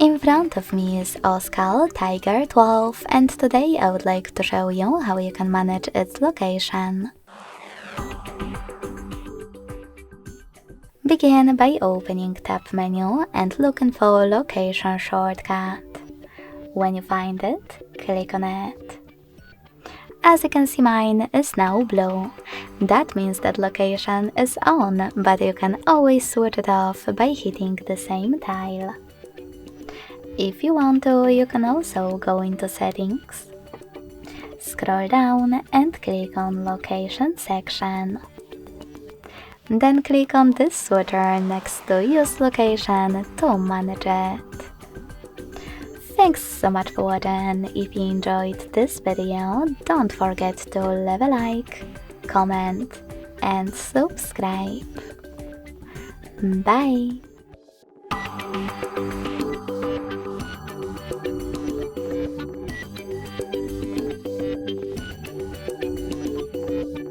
In front of me is OSCAL Tiger 12, and today I would like to show you how you can manage its location. Begin by opening Tab menu and looking for Location shortcut. When you find it, click on it. As you can see, mine is now blue. That means that location is on, but you can always switch it off by hitting the same tile. If you want to, you can also go into Settings, scroll down and click on Location section. Then click on this switcher next to Use Location to manage it. Thanks so much for watching. If you enjoyed this video, don't forget to leave a like, comment and subscribe. Bye!